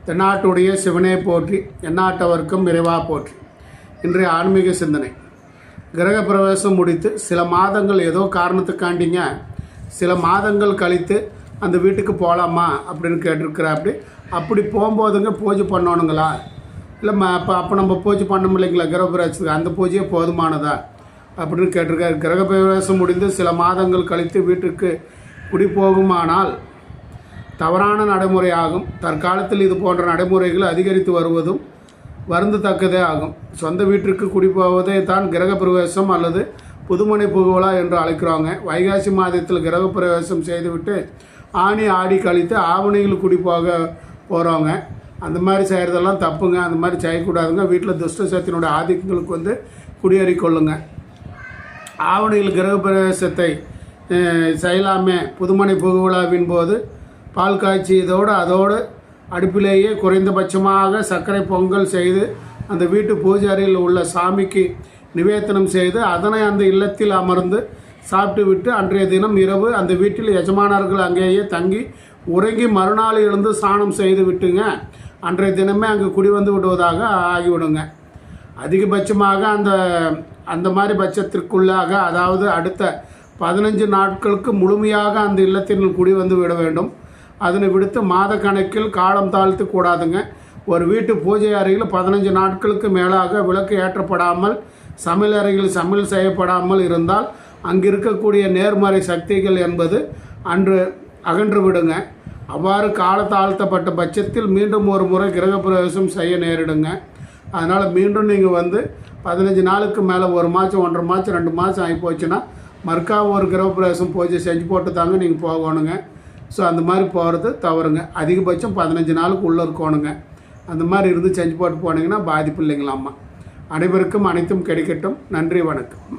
தென்னாட்டுடைய சிவனே போற்றி, எந்நாட்டவர்க்கும் இறைவா போற்றி. இன்றைய ஆன்மீக சிந்தனை. கிரக பிரவேசம் முடித்து சில மாதங்கள் ஏதோ காரணத்துக்காண்டிங்க சில மாதங்கள் கழித்து அந்த வீட்டுக்கு போகலாமா அப்படின்னு கேட்டிருக்கிறாப்படி. அப்படி போகும்போதுங்க பூஜை பண்ணணுங்களா, இல்லை அப்போ நம்ம பூஜை பண்ண இல்லைங்களா கிரக பிரவேசத்துக்கு, அந்த பூஜையே போதுமானதா அப்படின்னு கேட்டிருக்காரு. கிரக பிரவேசம் முடிந்து சில மாதங்கள் கழித்து வீட்டுக்கு குடி போகுமானால் தவறான நடைமுறையாகும். தற்காலத்தில் இது போன்ற நடைமுறைகள் அதிகரித்து வருவதும் வருந்தத்தக்கதே ஆகும். சொந்த வீட்டிற்கு குடி போவதை தான் கிரக பிரவேசம் அல்லது புதுமனை புகுவலா என்று அழைக்கிறாங்க. வைகாசி மாதத்தில் கிரக பிரவேசம் செய்துவிட்டு ஆணி ஆடி கழித்து ஆவணியில் குடி போக போகிறவங்க அந்த மாதிரி செய்கிறதெல்லாம் தப்புங்க. அந்த மாதிரி செய்யக்கூடாதுங்க. வீட்டில் துஷ்ட சக்தியினுடைய ஆதிக்கங்களுக்கு குடியேறிக்கொள்ளுங்க. ஆவணியில் கிரக பிரவேசத்தை செய்யலாமே. புதுமனை புகுவிழாவின் போது பால் காய்ச்சியதோடு அதோடு அடுப்பிலேயே குறைந்தபட்சமாக சர்க்கரை பொங்கல் செய்து அந்த வீட்டு பூஜாரியில் உள்ள சாமிக்கு நிவேதனம் செய்து அதனை அந்த இல்லத்தில் அமர்ந்து சாப்பிட்டு விட்டு அன்றைய தினம் இரவு அந்த வீட்டில் எஜமானர்கள் அங்கேயே தங்கி உறங்கி மறுநாள் எழுந்து ஸ்நானம் செய்து விட்டுங்க அன்றைய தினமே அங்கே குடி வந்து விடுவதாக ஆகிவிடுங்க. அதிகபட்சமாக அந்த மாதிரி பட்சத்திற்குள்ளாக, அதாவது அடுத்த 15 நாட்களுக்கு முழுமையாக அந்த இல்லத்தினுள் குடி வந்து விட வேண்டும். அதனை விடுத்து மாத கணக்கில் காலம் தாழ்த்து கூடாதுங்க. ஒரு வீட்டு பூஜை அறையில் 15 நாட்களுக்கு மேலாக விளக்கு ஏற்றப்படாமல் சமையல் அறையில் சமையல் செய்யப்படாமல் இருந்தால் அங்கு இருக்கக்கூடிய நேர்மறை சக்திகள் என்பது அன்று அகன்று விடுங்க. அவ்வாறு கால தாழ்த்தப்பட்ட பட்சத்தில் மீண்டும் ஒரு முறை கிரக பிரவேசம் செய்ய நேரிடுங்க. அதனால் மீண்டும் நீங்கள் 15 நாளுக்கு மேலே 1 மாதம் 1.5 மாதம் 2 மாதம் ஆகி போச்சுன்னா மறுக்கா ஒரு கிரக பிரவேசம் பூஜை செஞ்சு போட்டு தாங்க நீங்கள் போகணுங்க. ஸோ அந்த மாதிரி போகிறது தவறுங்க. அதிகபட்சம் 15 நாளுக்கு உள்ளே இருக்கணுங்க. அந்த மாதிரி இருந்து செஞ்சு போட்டு போனீங்கன்னா பாதிப்பு இல்லைங்களாம்மா. அனைவருக்கும் அனைத்தும் கிடைக்கட்டும். நன்றி, வணக்கம்.